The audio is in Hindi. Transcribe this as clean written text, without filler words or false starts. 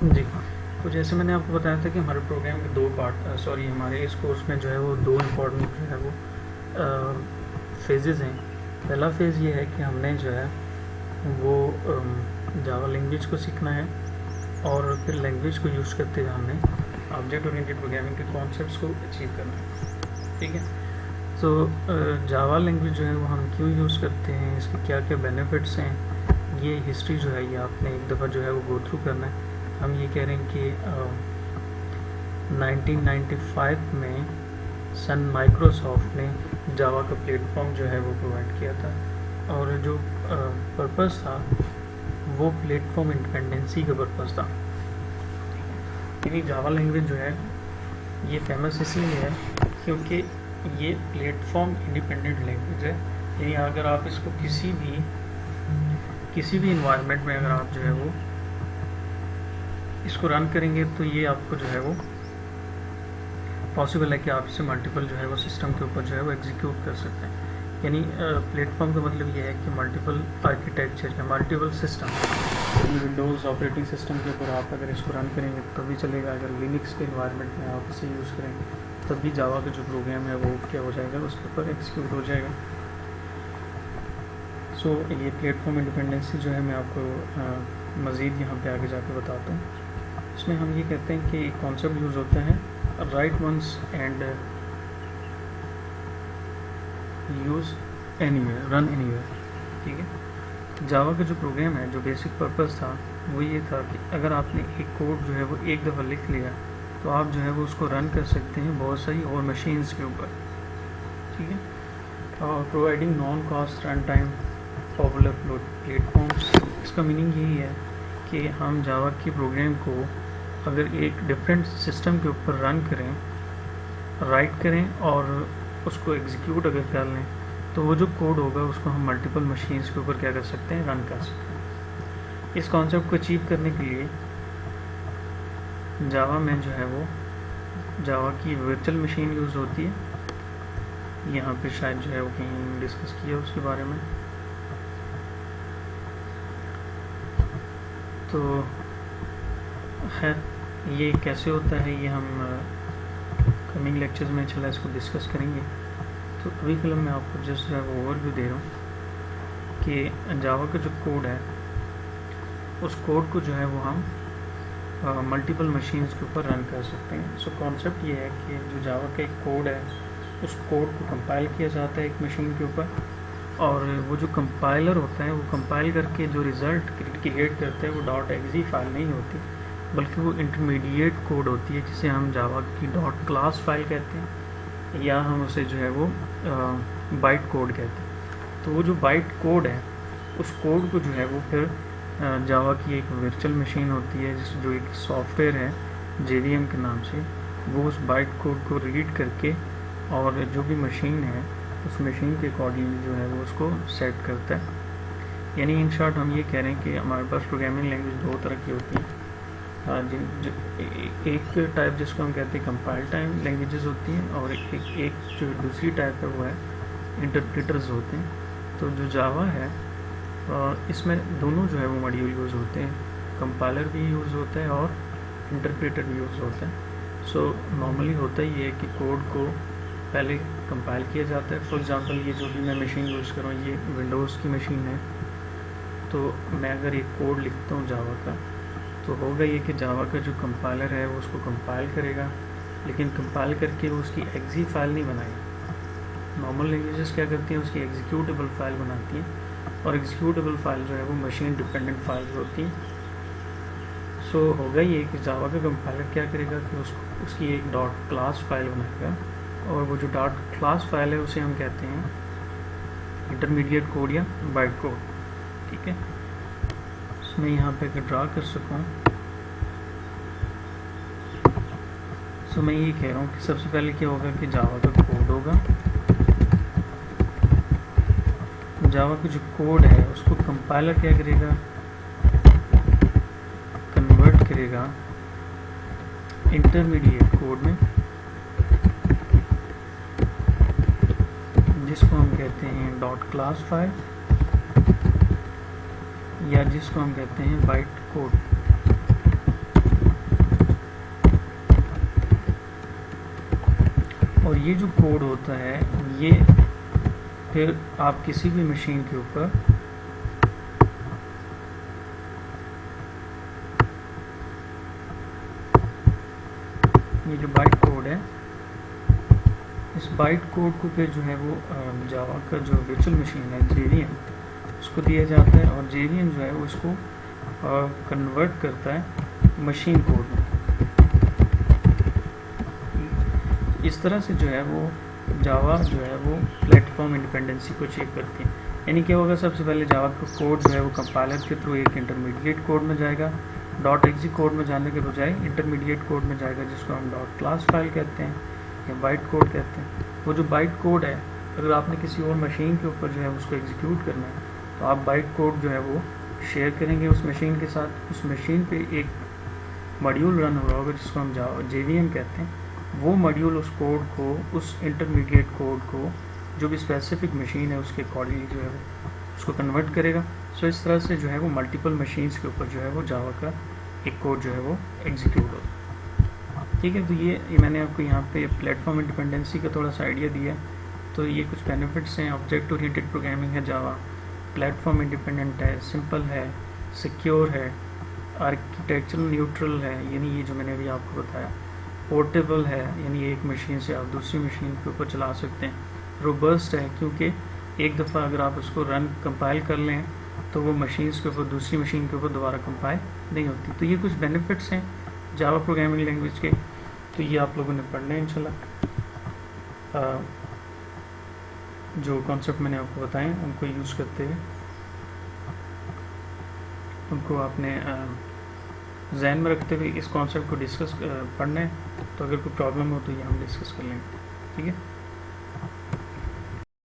जी, तो जैसे मैंने आपको बताया था कि हमारे प्रोग्राम के दो पार्ट हमारे इस कोर्स में जो है वो दो इम्पॉर्टेंट जो है वो फेजेज़ हैं। पहला फ़ेज़ ये है कि हमने जो है वो जावा लैंग्वेज को सीखना है और फिर लैंग्वेज को यूज़ करते हुए हमने ऑब्जेक्ट ओरिएंटेड प्रोग्रामिंग के कॉन्सेप्ट्स को अचीव करना है। ठीक है, तो जावा लैंग्वेज जो है वो हम क्यों यूज़ करते हैं, इसके क्या क्या बेनिफिट्स हैं, ये हिस्ट्री जो है ये आपने एक दफ़ा जो है वो गो थ्रू करना है। हम ये कह रहे हैं कि 1995 में सन माइक्रोसॉफ्ट ने जावा का प्लेटफॉर्म जो है वो प्रोवाइड किया था और जो पर्पस था वो प्लेटफॉर्म इंडिपेंडेंसी का पर्पस था। यानी जावा लैंग्वेज जो है ये फेमस इसलिए है क्योंकि ये प्लेटफॉर्म इंडिपेंडेंट लैंग्वेज है। यानी अगर आप इसको किसी भी इन्वायरमेंट में अगर आप जो है वो इसको रन करेंगे तो ये आपको जो है वो पॉसिबल है कि आप इसे मल्टीपल जो है वो सिस्टम के ऊपर जो है वो एग्जीक्यूट कर सकते हैं। यानी प्लेटफॉर्म का मतलब ये है कि मल्टीपल आर्किटेक्चर या multiple system, Windows operating system के ऊपर आप अगर इसको रन करेंगे तभी चलेगा। अगर लिनक्स के इन्वायरमेंट में आप इसे यूज़ करेंगे तब भी जावा का जो प्रोग्राम है वो क्या हो जाएगा, उसके ऊपर एग्जीक्यूट हो जाएगा। सो ये प्लेटफॉर्म इंडिपेंडेंसी जो है मैं आपको मज़ीद यहाँ पे आगे जाके बताता हूँ। इसमें हम ये कहते हैं कि एक कॉन्सेप्ट यूज़ होता है write once and use anywhere, run anywhere. ठीक है, जावा का जो प्रोग्राम है, जो बेसिक पर्पस था वो ये था कि अगर आपने एक कोड जो है वो एक दफ़ा लिख लिया तो आप जो है वो उसको रन कर सकते हैं बहुत सारी और मशीन्स के ऊपर। ठीक है, और providing non cost run time popular platforms. इसका मीनिंग यही है कि हम जावा के प्रोग्राम को अगर एक डिफरेंट सिस्टम के ऊपर रन करें, राइट करें और उसको एग्जीक्यूट अगर कर लें तो वो जो कोड होगा उसको हम मल्टीपल मशीन्स के ऊपर क्या कर सकते हैं, रन कर सकते हैं। इस कॉन्सेप्ट को अचीव करने के लिए जावा में जो है वो जावा की वर्चुअल मशीन यूज़ होती है। यहाँ पे शायद जो है वो कहीं डिस्कस किया उसके बारे में। तो खैर ये कैसे होता है ये हम कमिंग लेक्चर्स में चला इसको डिस्कस करेंगे। तो अभी फिलहाल मैं आपको जस्ट जो है वो ओवरव्यू दे रहा हूँ कि जावा का जो कोड है उस कोड को जो है वो हम मल्टीपल मशीन्स के ऊपर रन कर सकते हैं। सो कॉन्सेप्ट ये है कि जो जावा का एक कोड है उस कोड को कंपाइल किया जाता है एक मशीन के ऊपर, और वो जो कंपाइलर होता है वो कंपाइल करके जो रिज़ल्ट क्रिएट करता है वो .exe फाइल नहीं होती बल्कि वो इंटरमीडिएट कोड होती है जिसे हम जावा की .class फाइल कहते हैं या हम उसे जो है वो बाइट कोड कहते हैं। तो वो जो बाइट कोड है उस कोड को जो है वो फिर जावा की एक वर्चुअल मशीन होती है जो एक सॉफ्टवेयर है JVM के नाम से, वो उस बाइट कोड को रीड करके और जो भी मशीन है उस मशीन के अकॉर्डिंग जो है वो उसको सेट करता है। यानी इन शॉर्ट हम ये कह रहे हैं कि हमारे पास प्रोग्रामिंग लैंग्वेज दो तरह की होती हैं। एक टाइप जिसको हम कहते हैं कंपाइल टाइम लैंग्वेजेस होती हैं और एक जो दूसरी टाइप है वो है इंटरप्रेटर्स होते हैं। तो जो जावा है इसमें दोनों जो है वो मॉड्यूल यूज़ होते हैं, कंपाइलर भी यूज़ होता है और इंटरप्रेटर भी यूज़ होता है। सो नॉर्मली होता ही है कि कोड को पहले कंपाइल किया जाता है। फॉर एग्जांपल ये जो भी मैं मशीन यूज़ कर रहा हूँ ये विंडोज़ की मशीन है, तो मैं अगर एक कोड लिखता हूँ जावा का तो होगा ये कि जावा का जो कंपाइलर है वो उसको कंपाइल करेगा, लेकिन कंपाइल करके वो उसकी exe फाइल नहीं बनाएगी। नॉर्मल लैंग्वेजेस क्या करती हैं, उसकी एग्जीक्यूटेबल फाइल बनाती हैं और एग्जीक्यूटेबल फाइल जो है वो मशीन डिपेंडेंट फाइल्स होती हैं। सो होगा ये कि जावा का कंपाइलर क्या करेगा कि उसकी एक .class फाइल बनाएगा और वो जो .class फाइल है उसे हम कहते हैं इंटरमीडिएट कोड या बाइट कोड। ठीक है, मैं यहाँ पे अगर ड्रा कर सकूँ तो मैं ये कह रहा हूँ कि सबसे पहले क्या होगा कि जावा का कोड होगा, जावा का जो कोड है उसको कंपाइलर क्या करेगा, कन्वर्ट करेगा इंटरमीडिएट कोड में जिसको हम कहते हैं .class फाइल या जिसको हम कहते हैं बाइट कोड। और ये जो कोड होता है ये फिर आप किसी भी मशीन के ऊपर ये जो बाइट कोड है, इस बाइट कोड को फिर जो है वो जावा का जो वर्चुअल मशीन है JVM उसको दिया जाता है, और JVM जो है वो इसको कन्वर्ट करता है मशीन कोड में। इस तरह से जो है वो जावा जो है वो प्लेटफॉर्म इंडिपेंडेंसी को चेक करती है। यानी क्या होगा, सबसे पहले जावा का कोड जो है वो कंपाइलर के थ्रू एक इंटरमीडिएट कोड में जाएगा, .exe कोड में जाने के बजाय इंटरमीडिएट कोड में जाएगा, जिसको हम .class फाइल कहते हैं या बाइट कोड कहते हैं। वो जो बाइट कोड है, अगर आपने किसी और मशीन के ऊपर जो है उसको एग्जीक्यूट करना है तो आप बाइट कोड जो है वो शेयर करेंगे उस मशीन के साथ। उस मशीन पे एक मॉड्यूल रन हो रहा होगा जिसको हम JVM कहते हैं। वो मॉड्यूल उस कोड को, उस इंटरमीडिएट कोड को जो भी स्पेसिफिक मशीन है उसके अकॉर्डिंगली जो है वो उसको कन्वर्ट करेगा। सो इस तरह से जो है वो मल्टीपल मशीन्स के ऊपर जो है वो जावा का एक कोड जो है वो एग्जीक्यूट होगा। ठीक है, तो ये मैंने आपको यहाँ पे प्लेटफॉर्म इंडिपेंडेंसी का थोड़ा सा आइडिया दिया। तो ये कुछ बेनिफिट्स हैं। ऑब्जेक्ट ओरिएंटेड प्रोग्रामिंग है जावा, प्लेटफॉर्म इंडिपेंडेंट है, सिंपल है, सिक्योर है, आर्किटेक्चरल न्यूट्रल है, यानी ये जो मैंने अभी आपको बताया, पोर्टेबल है, यानी एक मशीन से आप दूसरी मशीन के ऊपर चला सकते हैं, रोबस्ट है क्योंकि एक दफ़ा अगर आप उसको रन कंपाइल कर लें तो वो मशीन्स के ऊपर, दूसरी मशीन के ऊपर दोबारा कंपाइल नहीं होती। तो ये कुछ बेनिफिट्स हैं जावा प्रोग्रामिंग लैंग्वेज के, तो ये आप लोगों ने पढ़ना है इंशाल्लाह। जो कॉन्सेप्ट मैंने आपको बताए उनको यूज़ करते हुए उनको आपने जहन में रखते हुए इस कॉन्सेप्ट को डिस्कस पढ़ना है। तो अगर कोई प्रॉब्लम हो तो ये हम डिस्कस कर लेंगे। ठीक है।